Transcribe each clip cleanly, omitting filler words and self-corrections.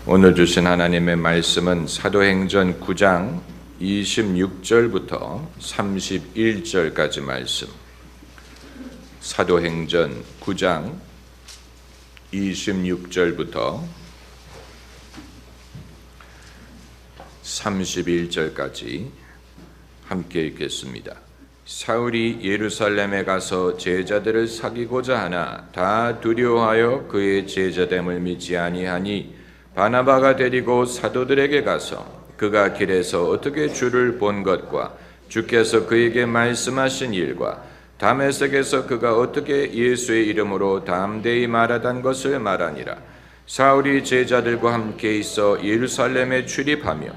오늘 주신 하나님의 말씀은 사도행전 9장 26절부터 31절까지 말씀. 사도행전 9장 26절부터 31절까지 함께 읽겠습니다. 사울이 예루살렘에 가서 제자들을 사귀고자 하나 다 두려워하여 그의 제자됨을 믿지 아니하니 바나바가 데리고 사도들에게 가서 그가 길에서 어떻게 주를 본 것과 주께서 그에게 말씀하신 일과 다메섹에서 그가 어떻게 예수의 이름으로 담대히 말하던 것을 말하니라. 사울이 제자들과 함께 있어 예루살렘에 출입하며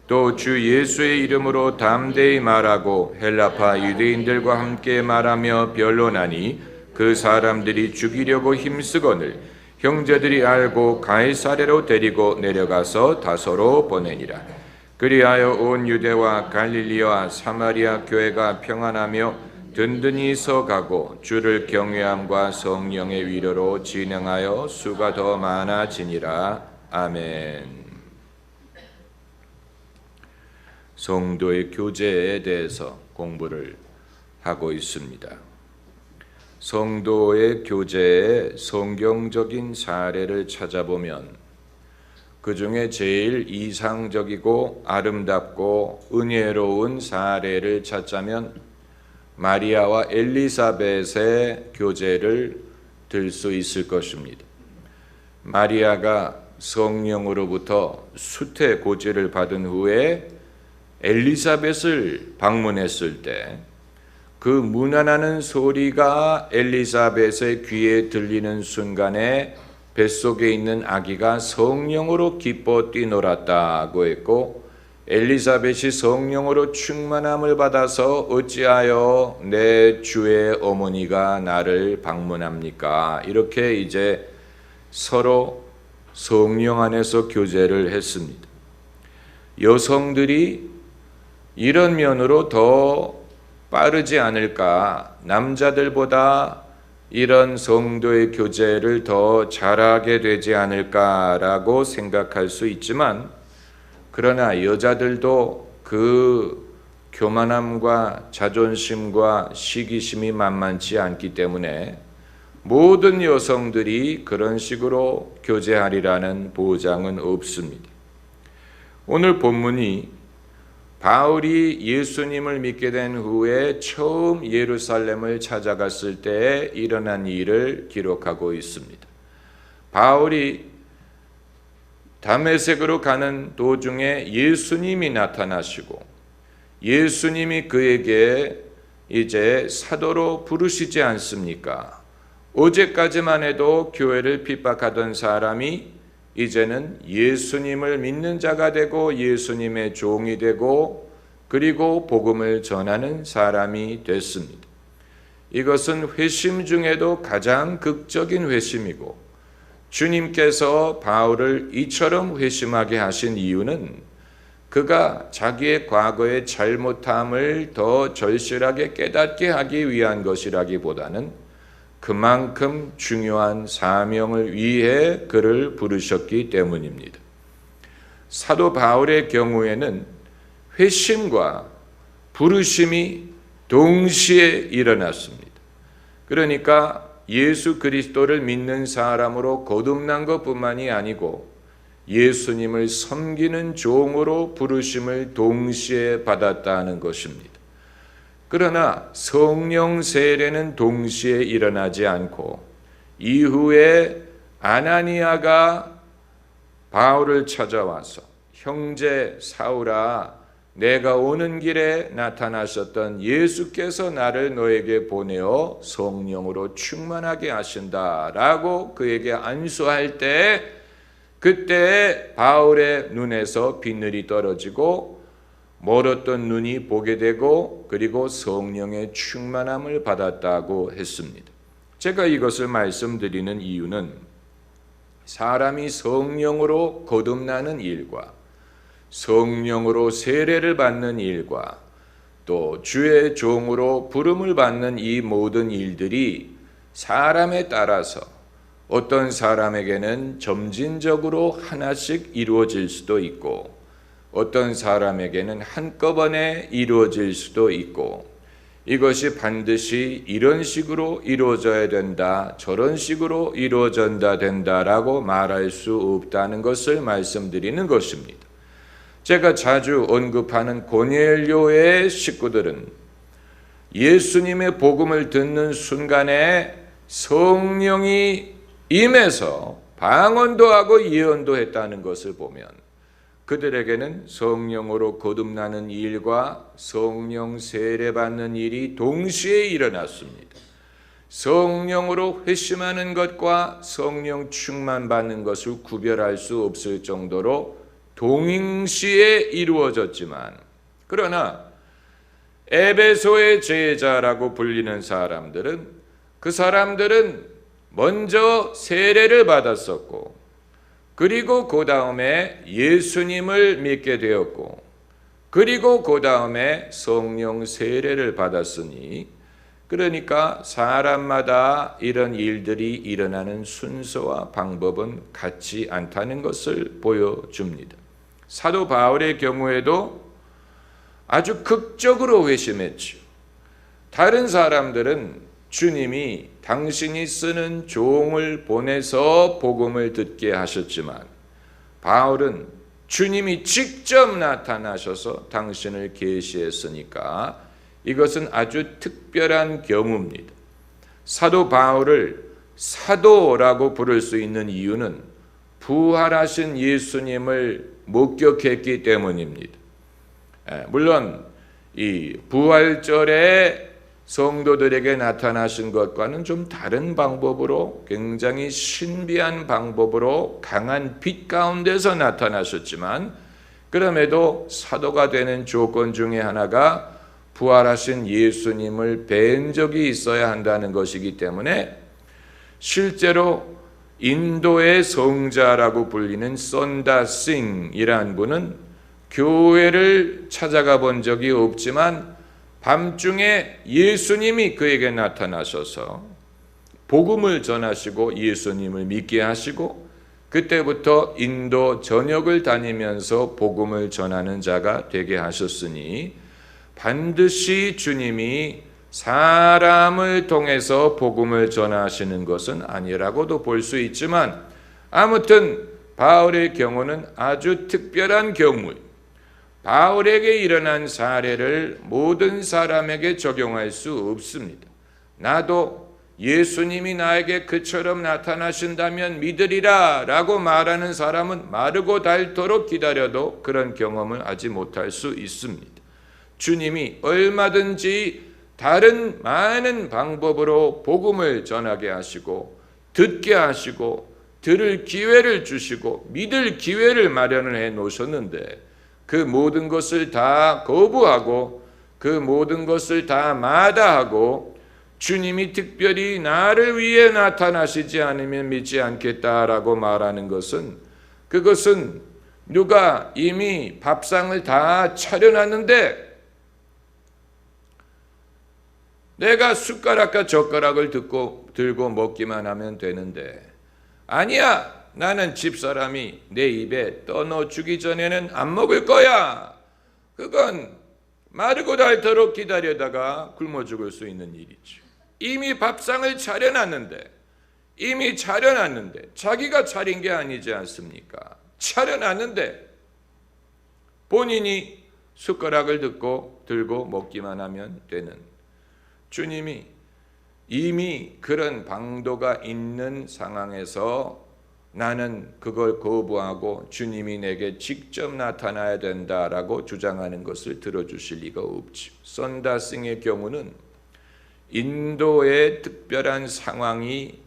또 주 예수의 이름으로 담대히 말하고 헬라파 유대인들과 함께 말하며 변론하니 그 사람들이 죽이려고 힘쓰거늘 형제들이 알고 가이사랴로 데리고 내려가서 다소로 보내니라. 그리하여 온 유대와 갈릴리와 사마리아 교회가 평안하며 든든히 서가고 주를 경외함과 성령의 위로로 진행하여 수가 더 많아지니라. 아멘. 성도의 교제에 대해서 공부를 하고 있습니다. 성도의 교제의 성경적인 사례를 찾아보면 그 중에 제일 이상적이고 아름답고 은혜로운 사례를 찾자면 마리아와 엘리사벳의 교제를 들 수 있을 것입니다. 마리아가 성령으로부터 수태고지를 받은 후에 엘리사벳을 방문했을 때 그 문안하는 소리가 엘리사벳의 귀에 들리는 순간에 뱃속에 있는 아기가 성령으로 기뻐 뛰놀았다고 했고, 엘리사벳이 성령으로 충만함을 받아서 어찌하여 내 주의 어머니가 나를 방문합니까? 이렇게 이제 서로 성령 안에서 교제를 했습니다. 여성들이 이런 면으로 더 빠르지 않을까, 남자들보다 이런 성도의 교제를 더 잘하게 되지 않을까라고 생각할 수 있지만, 그러나 여자들도 그 교만함과 자존심과 시기심이 만만치 않기 때문에 모든 여성들이 그런 식으로 교제하리라는 보장은 없습니다. 오늘 본문이 바울이 예수님을 믿게 된 후에 처음 예루살렘을 찾아갔을 때 일어난 일을 기록하고 있습니다. 바울이 다메섹으로 가는 도중에 예수님이 나타나시고 예수님이 그에게 이제 사도로 부르시지 않습니까? 어제까지만 해도 교회를 핍박하던 사람이 이제는 예수님을 믿는 자가 되고 예수님의 종이 되고 그리고 복음을 전하는 사람이 됐습니다. 이것은 회심 중에도 가장 극적인 회심이고, 주님께서 바울을 이처럼 회심하게 하신 이유는 그가 자기의 과거의 잘못함을 더 절실하게 깨닫게 하기 위한 것이라기보다는 그만큼 중요한 사명을 위해 그를 부르셨기 때문입니다. 사도 바울의 경우에는 회심과 부르심이 동시에 일어났습니다. 그러니까 예수 그리스도를 믿는 사람으로 거듭난 것뿐만이 아니고 예수님을 섬기는 종으로 부르심을 동시에 받았다는 것입니다. 그러나 성령 세례는 동시에 일어나지 않고 이후에 아나니아가 바울을 찾아와서 형제 사울아, 내가 오는 길에 나타나셨던 예수께서 나를 너에게 보내어 성령으로 충만하게 하신다라고 그에게 안수할 때, 그때 바울의 눈에서 비늘이 떨어지고 멀었던 눈이 보게 되고 그리고 성령의 충만함을 받았다고 했습니다. 제가 이것을 말씀드리는 이유는 사람이 성령으로 거듭나는 일과 성령으로 세례를 받는 일과 또 주의 종으로 부름을 받는 이 모든 일들이 사람에 따라서 어떤 사람에게는 점진적으로 하나씩 이루어질 수도 있고 어떤 사람에게는 한꺼번에 이루어질 수도 있고 이것이 반드시 이런 식으로 이루어져야 된다, 저런 식으로 이루어져야 된다라고 말할 수 없다는 것을 말씀드리는 것입니다. 제가 자주 언급하는 고넬료의 식구들은 예수님의 복음을 듣는 순간에 성령이 임해서 방언도 하고 예언도 했다는 것을 보면 그들에게는 성령으로 거듭나는 일과 성령 세례받는 일이 동시에 일어났습니다. 성령으로 회심하는 것과 성령 충만받는 것을 구별할 수 없을 정도로 동시에 이루어졌지만, 그러나 에베소의 제자라고 불리는 사람들은 그 사람들은 먼저 세례를 받았었고 그리고 그 다음에 예수님을 믿게 되었고 그리고 그 다음에 성령 세례를 받았으니, 그러니까 사람마다 이런 일들이 일어나는 순서와 방법은 같지 않다는 것을 보여줍니다. 사도 바울의 경우에도 아주 극적으로 회심했죠. 다른 사람들은 주님이 당신이 쓰는 종을 보내서 복음을 듣게 하셨지만 바울은 주님이 직접 나타나셔서 당신을 계시했으니까 이것은 아주 특별한 경우입니다. 사도 바울을 사도라고 부를 수 있는 이유는 부활하신 예수님을 목격했기 때문입니다. 물론 이 부활절에 성도들에게 나타나신 것과는 좀 다른 방법으로, 굉장히 신비한 방법으로 강한 빛 가운데서 나타나셨지만, 그럼에도 사도가 되는 조건 중에 하나가 부활하신 예수님을 뵌 적이 있어야 한다는 것이기 때문에 실제로 인도의 성자라고 불리는 선다싱이라는 분은 교회를 찾아가 본 적이 없지만 밤중에 예수님이 그에게 나타나셔서 복음을 전하시고 예수님을 믿게 하시고 그때부터 인도 전역을 다니면서 복음을 전하는 자가 되게 하셨으니 반드시 주님이 사람을 통해서 복음을 전하시는 것은 아니라고도 볼 수 있지만, 아무튼 바울의 경우는 아주 특별한 경우예요. 바울에게 일어난 사례를 모든 사람에게 적용할 수 없습니다. 나도 예수님이 나에게 그처럼 나타나신다면 믿으리라 라고 말하는 사람은 마르고 닳도록 기다려도 그런 경험을 하지 못할 수 있습니다. 주님이 얼마든지 다른 많은 방법으로 복음을 전하게 하시고 듣게 하시고 들을 기회를 주시고 믿을 기회를 마련을 해 놓으셨는데 그 모든 것을 다 거부하고 그 모든 것을 다 마다하고 주님이 특별히 나를 위해 나타나시지 않으면 믿지 않겠다라고 말하는 것은, 그것은 누가 이미 밥상을 다 차려놨는데 내가 숟가락과 젓가락을 들고 먹기만 하면 되는데, 아니야, 나는 집사람이 내 입에 떠넣어 주기 전에는 안 먹을 거야. 그건 마르고 닳도록 기다려다가 굶어 죽을 수 있는 일이죠. 이미 밥상을 차려놨는데 자기가 차린 게 아니지 않습니까? 차려놨는데 본인이 숟가락을 들고 먹기만 하면 되는, 주님이 이미 그런 방도가 있는 상황에서 나는 그걸 거부하고 주님이 내게 직접 나타나야 된다라고 주장하는 것을 들어주실 리가 없지. 선다싱의 경우는 인도의 특별한 상황이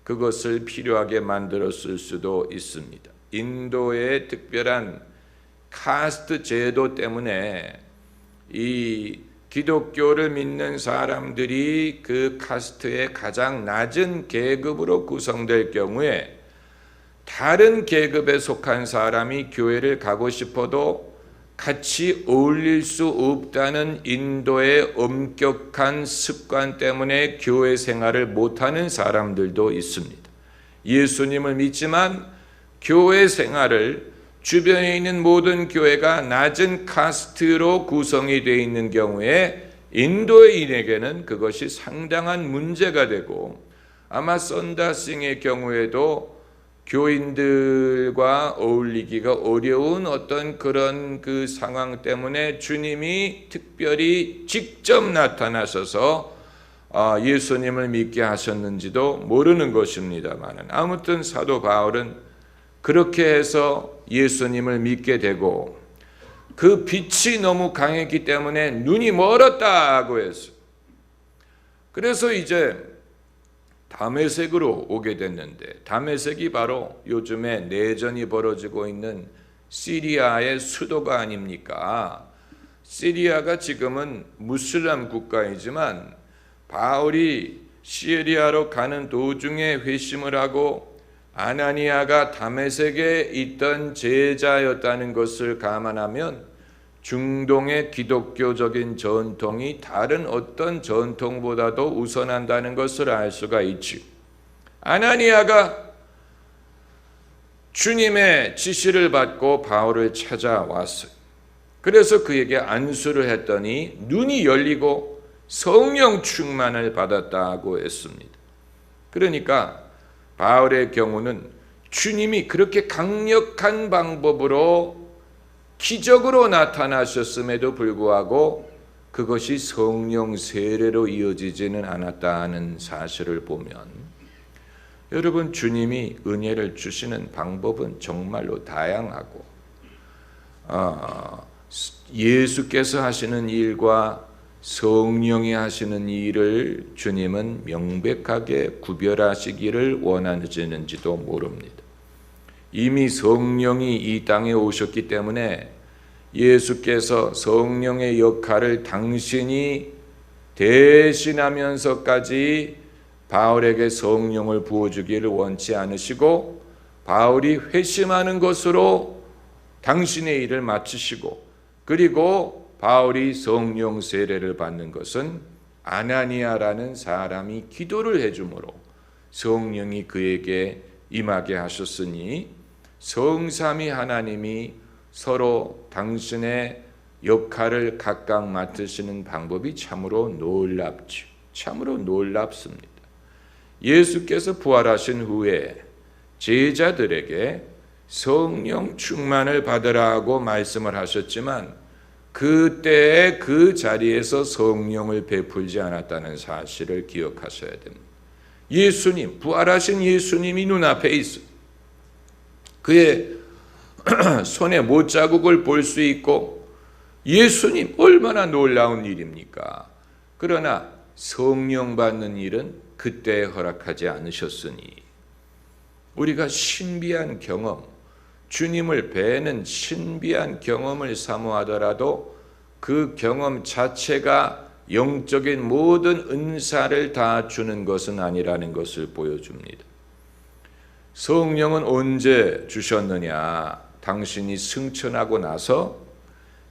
그것을 필요하게 만들었을 수도 있습니다. 인도의 특별한 카스트 제도 때문에 이 기독교를 믿는 사람들이 그 카스트의 가장 낮은 계급으로 구성될 경우에 다른 계급에 속한 사람이 교회를 가고 싶어도 같이 어울릴 수 없다는 인도의 엄격한 습관 때문에 교회 생활을 못하는 사람들도 있습니다. 예수님을 믿지만 교회 생활을 주변에 있는 모든 교회가 낮은 카스트로 구성이 되어 있는 경우에 인도인에게는 그것이 상당한 문제가 되고, 아마 썬다싱의 경우에도 교인들과 어울리기가 어려운 어떤 그런 그 상황 때문에 주님이 특별히 직접 나타나셔서 예수님을 믿게 하셨는지도 모르는 것입니다만, 아무튼 사도 바울은 그렇게 해서 예수님을 믿게 되고, 그 빛이 너무 강했기 때문에 눈이 멀었다고 했어요. 그래서 이제 다메섹으로 오게 됐는데, 다메섹이 바로 요즘에 내전이 벌어지고 있는 시리아의 수도가 아닙니까? 시리아가 지금은 무슬람 국가이지만 바울이 시리아로 가는 도중에 회심을 하고 아나니아가 다메섹에 있던 제자였다는 것을 감안하면 중동의 기독교적인 전통이 다른 어떤 전통보다도 우선한다는 것을 알 수가 있지. 아나니아가 주님의 지시를 받고 바울을 찾아왔어요. 그래서 그에게 안수를 했더니 눈이 열리고 성령 충만을 받았다고 했습니다. 그러니까 바울의 경우는 주님이 그렇게 강력한 방법으로 기적으로 나타나셨음에도 불구하고 그것이 성령 세례로 이어지지는 않았다는 사실을 보면, 여러분, 주님이 은혜를 주시는 방법은 정말로 다양하고, 예수께서 하시는 일과 성령이 하시는 일을 주님은 명백하게 구별하시기를 원하시는지도 모릅니다. 이미 성령이 이 땅에 오셨기 때문에 예수께서 성령의 역할을 당신이 대신하면서까지 바울에게 성령을 부어주기를 원치 않으시고, 바울이 회심하는 것으로 당신의 일을 마치시고, 그리고 바울이 성령 세례를 받는 것은 아나니아라는 사람이 기도를 해주므로 성령이 그에게 임하게 하셨으니, 성삼위 하나님이 서로 당신의 역할을 각각 맡으시는 방법이 참으로 놀랍죠. 참으로 놀랍습니다. 예수께서 부활하신 후에 제자들에게 성령 충만을 받으라고 말씀을 하셨지만, 그때의 그 자리에서 성령을 베풀지 않았다는 사실을 기억하셔야 됩니다. 예수님, 부활하신 예수님이 눈앞에 있어. 그의 손에 못자국을 볼 수 있고, 예수님, 얼마나 놀라운 일입니까? 그러나 성령 받는 일은 그때 허락하지 않으셨으니, 우리가 신비한 경험, 주님을 뵈는 신비한 경험을 사모하더라도 그 경험 자체가 영적인 모든 은사를 다 주는 것은 아니라는 것을 보여줍니다. 성령은 언제 주셨느냐? 당신이 승천하고 나서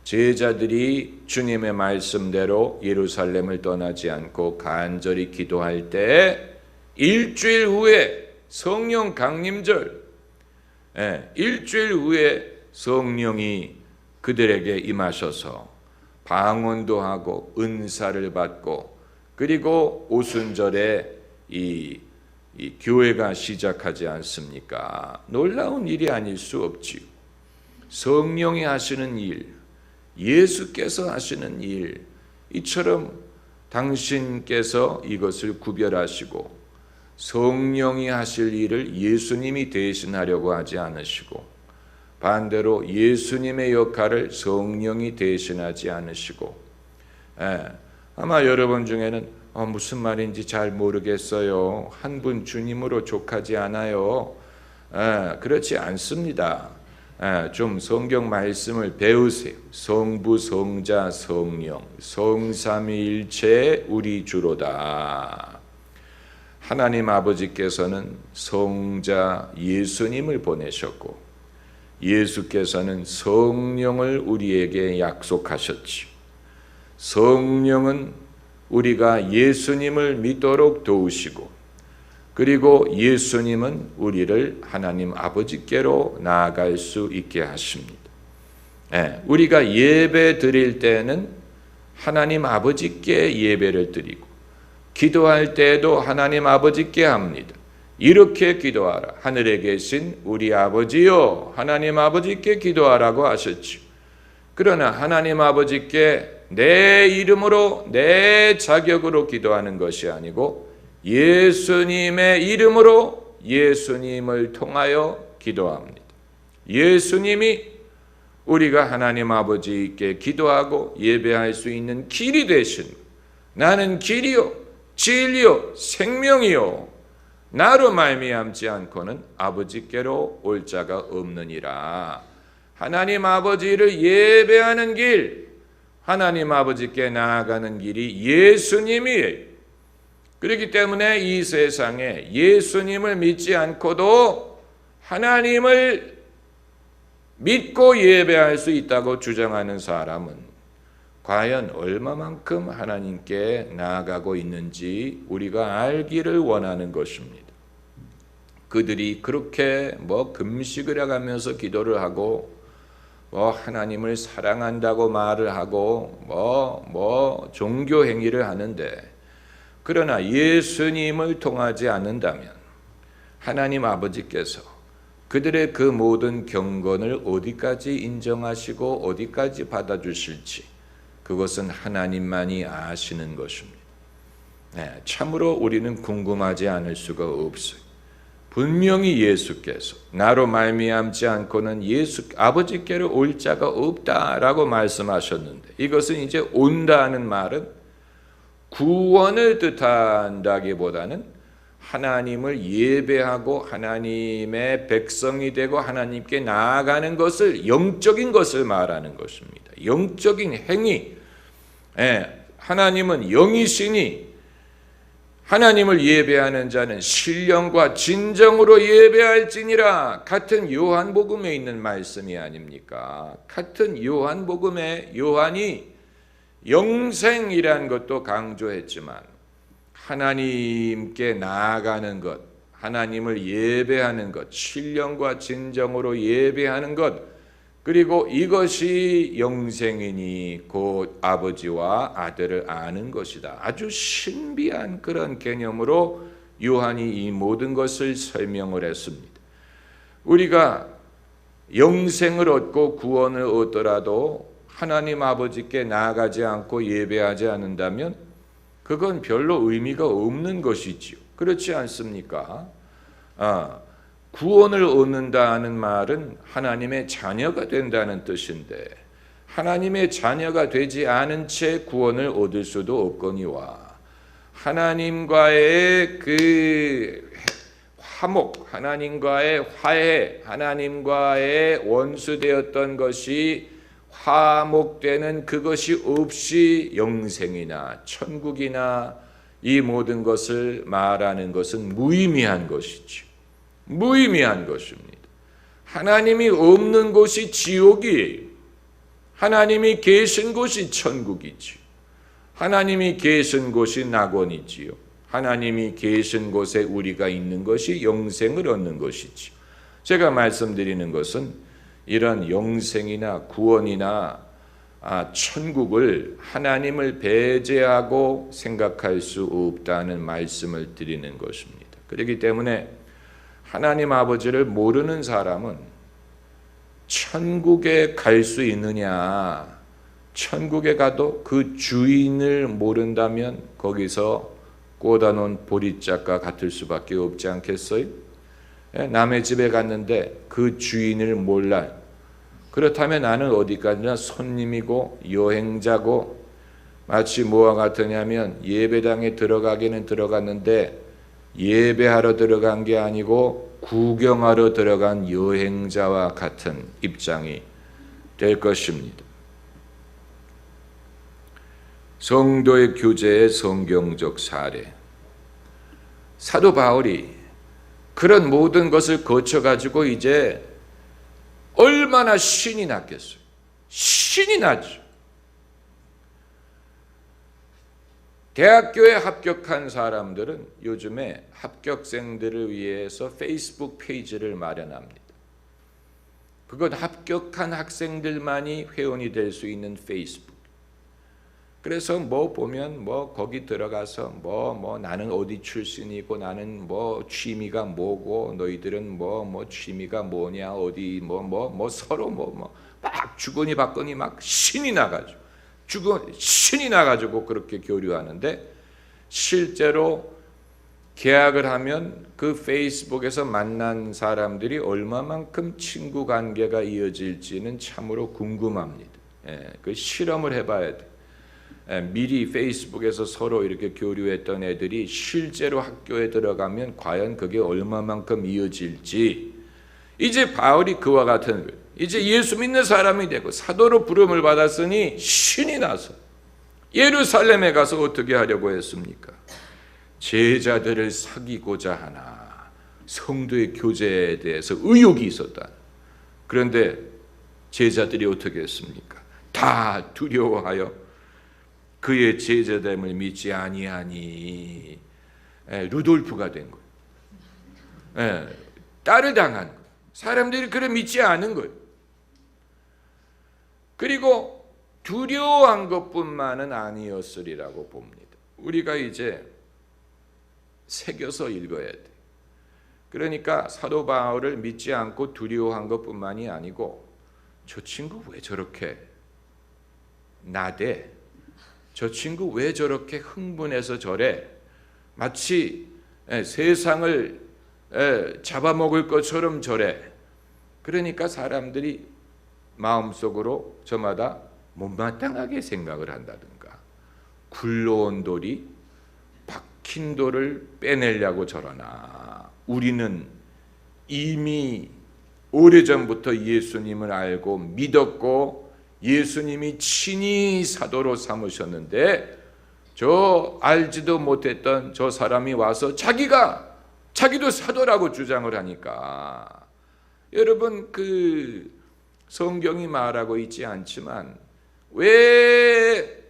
제자들이 주님의 말씀대로 예루살렘을 떠나지 않고 간절히 기도할 때 일주일 후에 성령 강림절, 일주일 후에 성령이 그들에게 임하셔서 방언도 하고 은사를 받고, 그리고 오순절에 이 교회가 시작하지 않습니까? 놀라운 일이 아닐 수 없지요. 성령이 하시는 일, 예수께서 하시는 일, 이처럼 당신께서 이것을 구별하시고 성령이 하실 일을 예수님이 대신하려고 하지 않으시고, 반대로 예수님의 역할을 성령이 대신하지 않으시고, 아마 여러분 중에는 무슨 말인지 잘 모르겠어요. 한 분 주님으로 족하지 않아요. 그렇지 않습니다. 좀 성경 말씀을 배우세요. 성부, 성자, 성령, 성삼위일체 우리 주로다. 하나님 아버지께서는 성자 예수님을 보내셨고, 예수께서는 성령을 우리에게 약속하셨지요. 성령은 우리가 예수님을 믿도록 도우시고, 그리고 예수님은 우리를 하나님 아버지께로 나아갈 수 있게 하십니다. 우리가 예배 드릴 때는 하나님 아버지께 예배를 드리고 기도할 때에도 하나님 아버지께 합니다. 이렇게 기도하라. 하늘에 계신 우리 아버지요, 하나님 아버지께 기도하라고 하셨죠. 그러나 하나님 아버지께 내 이름으로 내 자격으로 기도하는 것이 아니고 예수님의 이름으로 예수님을 통하여 기도합니다. 예수님이 우리가 하나님 아버지께 기도하고 예배할 수 있는 길이 되신, 나는 길이요 진리요 생명이요 나로 말미암지 않고는 아버지께로 올 자가 없느니라. 하나님 아버지를 예배하는 길, 하나님 아버지께 나아가는 길이 예수님이에요. 그렇기 때문에 이 세상에 예수님을 믿지 않고도 하나님을 믿고 예배할 수 있다고 주장하는 사람은 과연 얼마만큼 하나님께 나아가고 있는지 우리가 알기를 원하는 것입니다. 그들이 그렇게 금식을 해가면서 기도를 하고 하나님을 사랑한다고 말을 하고 종교 행위를 하는데, 그러나 예수님을 통하지 않는다면 하나님 아버지께서 그들의 그 모든 경건을 어디까지 인정하시고 어디까지 받아주실지 그것은 하나님만이 아시는 것입니다. 참으로 우리는 궁금하지 않을 수가 없어요. 분명히 예수께서 나로 말미암지 않고는 아버지께로 올 자가 없다라고 말씀하셨는데, 이것은 이제 온다는 말은 구원을 뜻한다기보다는 하나님을 예배하고 하나님의 백성이 되고 하나님께 나아가는 것을, 영적인 것을 말하는 것입니다. 영적인 행위. 하나님은 영이시니 하나님을 예배하는 자는 신령과 진정으로 예배할지니라. 같은 요한복음에 있는 말씀이 아닙니까? 같은 요한복음에 요한이 영생이라는 것도 강조했지만 하나님께 나아가는 것, 하나님을 예배하는 것, 신령과 진정으로 예배하는 것, 그리고 이것이 영생이니 곧 아버지와 아들을 아는 것이다. 아주 신비한 그런 개념으로 요한이 이 모든 것을 설명을 했습니다. 우리가 영생을 얻고 구원을 얻더라도 하나님 아버지께 나아가지 않고 예배하지 않는다면 그건 별로 의미가 없는 것이지요. 그렇지 않습니까? 구원을 얻는다는 말은 하나님의 자녀가 된다는 뜻인데, 하나님의 자녀가 되지 않은 채 구원을 얻을 수도 없거니와 하나님과의 그 화목, 하나님과의 화해, 하나님과의 원수되었던 것이 화목되는 그것이 없이 영생이나 천국이나 이 모든 것을 말하는 것은 무의미한 것이죠. 무의미한 것입니다. 하나님이 없는 곳이 지옥이에요. 하나님이 계신 곳이 천국이지요. 하나님이 계신 곳이 낙원이지요. 하나님이 계신 곳에 우리가 있는 것이 영생을 얻는 것이지요. 제가 말씀드리는 것은 이런 영생이나 구원이나 천국을 하나님을 배제하고 생각할 수 없다는 말씀을 드리는 것입니다. 그렇기 때문에 하나님 아버지를 모르는 사람은 천국에 갈 수 있느냐, 천국에 가도 그 주인을 모른다면 거기서 꽂아놓은 보릿짝과 같을 수밖에 없지 않겠어요? 남의 집에 갔는데 그 주인을 몰라. 그렇다면 나는 어디까지나 손님이고 여행자고, 마치 뭐와 같으냐면 예배당에 들어가기는 들어갔는데 예배하러 들어간 게 아니고 구경하러 들어간 여행자와 같은 입장이 될 것입니다. 성도의 교제의 성경적 사례. 사도 바울이 그런 모든 것을 거쳐가지고 이제 얼마나 신이 났겠어요. 신이 나죠. 대학교에 합격한 사람들은 요즘에 합격생들을 위해서 페이스북 페이지를 마련합니다. 그건 합격한 학생들만이 회원이 될 수 있는 페이스북. 그래서 뭐 보면 뭐 거기 들어가서 뭐 나는 어디 출신이고 나는 뭐 취미가 뭐고 너희들은 뭐 취미가 뭐냐 어디 뭐 서로 막 주거니 받거니 막 신이 나가지고 그렇게 교류하는데, 실제로 계약을 하면 그 페이스북에서 만난 사람들이 얼마만큼 친구 관계가 이어질지는 참으로 궁금합니다. 그 실험을 해봐야 돼. 미리 페이스북에서 서로 이렇게 교류했던 애들이 실제로 학교에 들어가면 과연 그게 얼마만큼 이어질지. 이제 바울이 그와 같은 거예요. 이제 예수 믿는 사람이 되고 사도로 부름을 받았으니 신이 나서 예루살렘에 가서 어떻게 하려고 했습니까? 제자들을 사귀고자 하나. 성도의 교제에 대해서 의욕이 있었다. 그런데 제자들이 어떻게 했습니까? 다 두려워하여 그의 제자됨을 믿지 아니하니 루돌프가 된 거예요. 딸을 당한 거예요. 사람들이 그를 믿지 않은 거예요. 그리고 두려워한 것뿐만은 아니었으리라고 봅니다. 우리가 이제 새겨서 읽어야 돼. 그러니까 사도 바울을 믿지 않고 두려워한 것뿐만이 아니고, 저 친구 왜 저렇게 나대? 저 친구 왜 저렇게 흥분해서 저래? 마치 세상을 잡아먹을 것처럼 저래. 그러니까 사람들이 마음속으로 저마다 못마땅하게 생각을 한다든가, 굴러온 돌이 박힌 돌을 빼내려고 저러나, 우리는 이미 오래전부터 예수님을 알고 믿었고 예수님이 친히 사도로 삼으셨는데, 저 알지도 못했던 저 사람이 와서 자기도 사도라고 주장을 하니까, 여러분 그 성경이 말하고 있지 않지만 왜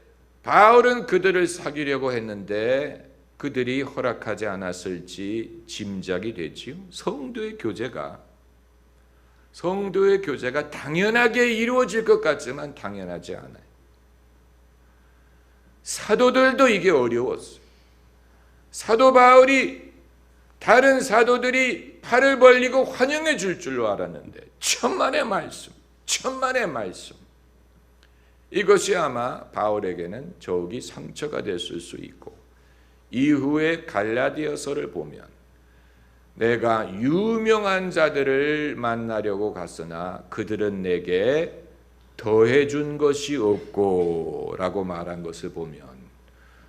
바울은 그들을 사귀려고 했는데 그들이 허락하지 않았을지 짐작이 되지요. 성도의 교제가 당연하게 이루어질 것 같지만 당연하지 않아요. 사도들도 이게 어려웠어요. 사도 바울이 다른 사도들이 팔을 벌리고 환영해 줄 줄로 알았는데 천만의 말씀. 이것이 아마 바울에게는 저기 상처가 됐을 수 있고, 이후에 갈라디아서를 보면 내가 유명한 자들을 만나려고 갔으나 그들은 내게 더해준 것이 없고 라고 말한 것을 보면,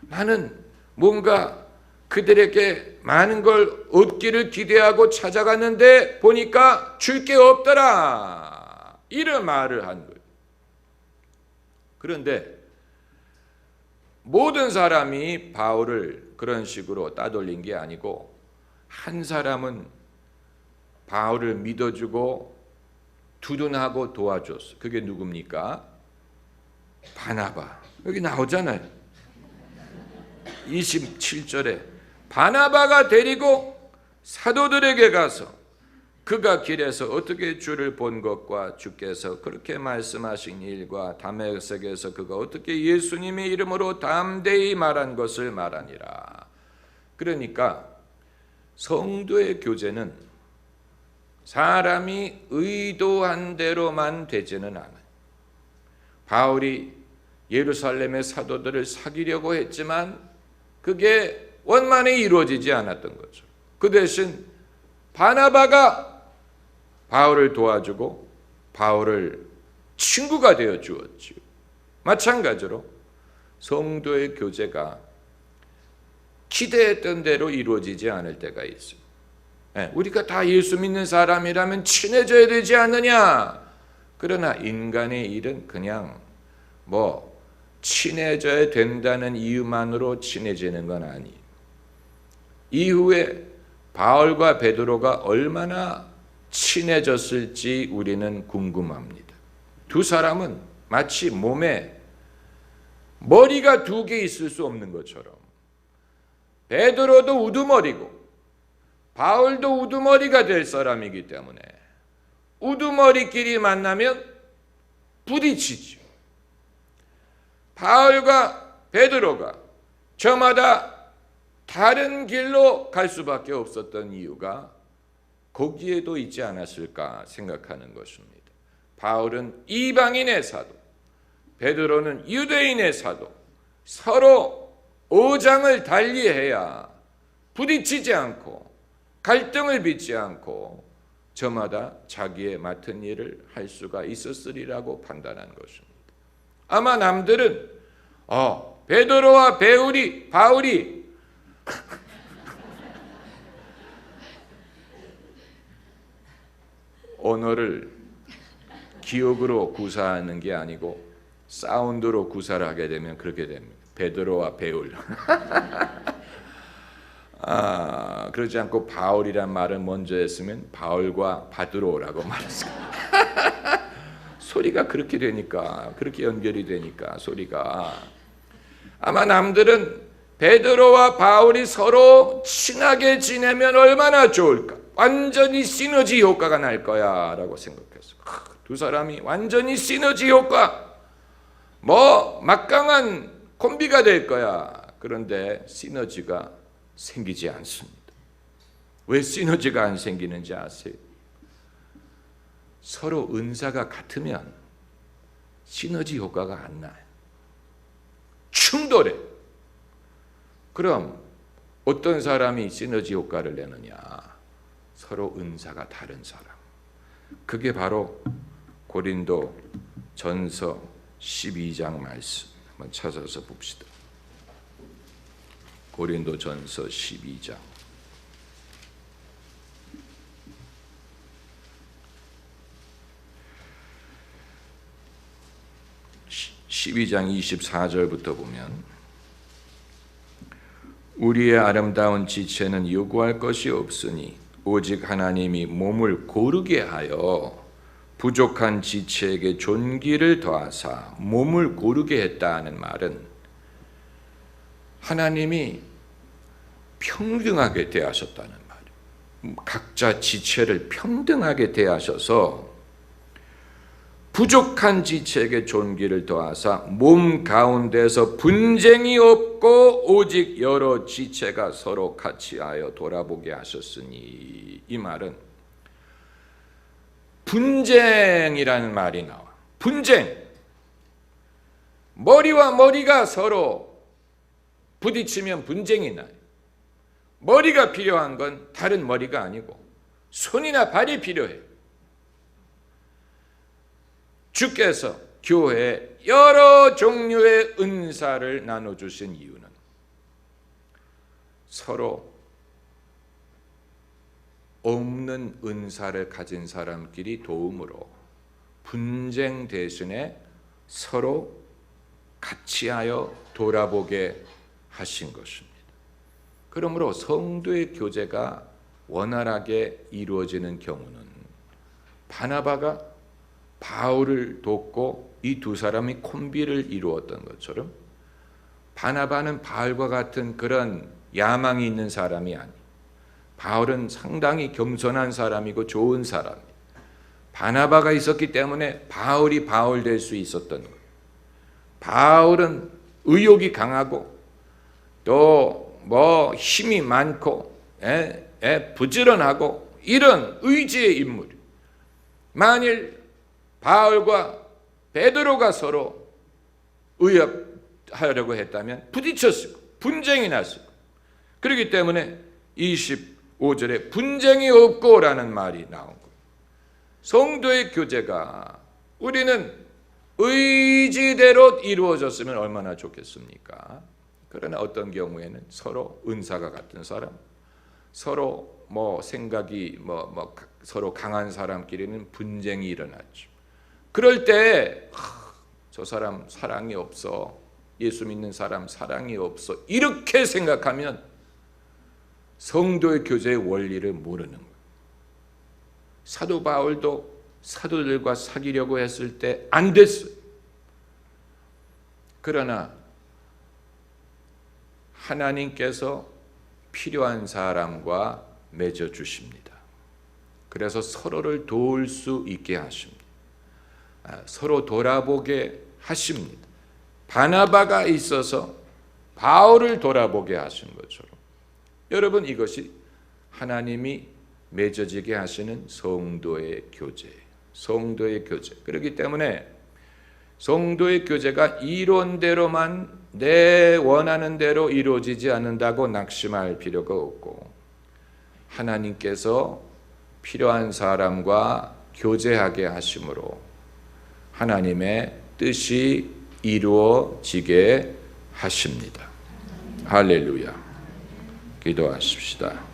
나는 뭔가 그들에게 많은 걸 얻기를 기대하고 찾아갔는데 보니까 줄 게 없더라, 이런 말을 한 거예요. 그런데 모든 사람이 바울을 그런 식으로 따돌린 게 아니고, 한 사람은 바울을 믿어주고 두둔하고 도와줬어. 그게 누굽니까? 바나바. 여기 나오잖아요. 27절에 바나바가 데리고 사도들에게 가서 그가 길에서 어떻게 주를 본 것과 주께서 그렇게 말씀하신 일과 다메섹에서 그가 어떻게 예수님의 이름으로 담대히 말한 것을 말하니라. 그러니까 성도의 교제는 사람이 의도한 대로만 되지는 않아요. 바울이 예루살렘의 사도들을 사귀려고 했지만 그게 원만히 이루어지지 않았던 거죠. 그 대신 바나바가 바울을 도와주고 바울을 친구가 되어 주었지요. 마찬가지로 성도의 교제가 기대했던 대로 이루어지지 않을 때가 있어요. 우리가 다 예수 믿는 사람이라면 친해져야 되지 않느냐? 그러나 인간의 일은 그냥 친해져야 된다는 이유만으로 친해지는 건 아니에요. 이후에 바울과 베드로가 얼마나 친해졌을지 우리는 궁금합니다. 두 사람은 마치 몸에 머리가 두 개 있을 수 없는 것처럼 베드로도 우두머리고 바울도 우두머리가 될 사람이기 때문에 우두머리끼리 만나면 부딪히죠. 바울과 베드로가 저마다 다른 길로 갈 수밖에 없었던 이유가 거기에도 있지 않았을까 생각하는 것입니다. 바울은 이방인의 사도, 베드로는 유대인의 사도, 서로 오장을 달리해야 부딪히지 않고 갈등을 빚지 않고 저마다 자기의 맡은 일을 할 수가 있었으리라고 판단한 것입니다. 아마 남들은 베드로와 바울이 언어를 기억으로 구사하는 게 아니고 사운드로 구사를 하게 되면 그렇게 됩니다. 베드로와 베울. 그러지 않고 바울이란 말을 먼저 했으면 바울과 바드로라고 말했어요. 소리가 그렇게 되니까, 그렇게 연결이 되니까 소리가. 아마 남들은 베드로와 바울이 서로 친하게 지내면 얼마나 좋을까, 완전히 시너지 효과가 날 거야 라고 생각했어. 두 사람이 완전히 시너지 효과, 막강한 콤비가 될 거야. 그런데 시너지가 생기지 않습니다. 왜 시너지가 안 생기는지 아세요? 서로 은사가 같으면 시너지 효과가 안 나요. 충돌해. 그럼 어떤 사람이 시너지 효과를 내느냐? 서로 은사가 다른 사람. 그게 바로 고린도 전서 12장 말씀. 한번 찾아서 봅시다. 고린도 전서 12장 24절부터 보면 우리의 아름다운 지체는 요구할 것이 없으니 오직 하나님이 몸을 고르게 하여 부족한 지체에게 존귀를 더하사 몸을 고르게 했다는 말은 하나님이 평등하게 대하셨다는 말이에요. 각자 지체를 평등하게 대하셔서 부족한 지체에게 존귀를 더하사 몸 가운데서 분쟁이 없고 오직 여러 지체가 서로 같이하여 돌아보게 하셨으니, 이 말은 분쟁이라는 말이 나와. 분쟁. 머리와 머리가 서로 부딪히면 분쟁이 나요. 머리가 필요한 건 다른 머리가 아니고 손이나 발이 필요해. 주께서 교회에 여러 종류의 은사를 나눠주신 이유는 서로 없는 은사를 가진 사람끼리 도움으로 분쟁 대신에 서로 같이하여 돌아보게 하신 것입니다. 그러므로 성도의 교제가 원활하게 이루어지는 경우는 바나바가 바울을 돕고 이 두 사람이 콤비를 이루었던 것처럼 바나바는 바울과 같은 그런 야망이 있는 사람이 아니, 바울은 상당히 겸손한 사람이고 좋은 사람이에요. 바나바가 있었기 때문에 바울이 바울 될 수 있었던 거예요. 바울은 의욕이 강하고 또 힘이 많고 부지런하고 이런 의지의 인물. 만일 바울과 베드로가 서로 의협하려고 했다면 부딪혔을 거예요. 분쟁이 났을 거예요. 그렇기 때문에 25절에 분쟁이 없고라는 말이 나온 거예요. 성도의 교제가 우리는 의지대로 이루어졌으면 얼마나 좋겠습니까? 그러나 어떤 경우에는 서로 은사가 같은 사람, 서로 생각이 서로 강한 사람끼리는 분쟁이 일어났죠. 그럴 때 저 사람 사랑이 없어, 예수 믿는 사람 사랑이 없어, 이렇게 생각하면 성도의 교제의 원리를 모르는 거예요. 사도 바울도 사도들과 사귀려고 했을 때 안 됐어요. 그러나 하나님께서 필요한 사람과 맺어 주십니다. 그래서 서로를 도울 수 있게 하십니다. 서로 돌아보게 하십니다. 바나바가 있어서 바울을 돌아보게 하신 것처럼 여러분, 이것이 하나님이 맺어지게 하시는 성도의 교제예요. 성도의 교제. 그렇기 때문에 성도의 교제가 이론대로만 내 원하는 대로 이루어지지 않는다고 낙심할 필요가 없고, 하나님께서 필요한 사람과 교제하게 하심으로 하나님의 뜻이 이루어지게 하십니다. 할렐루야. 기도하십시다.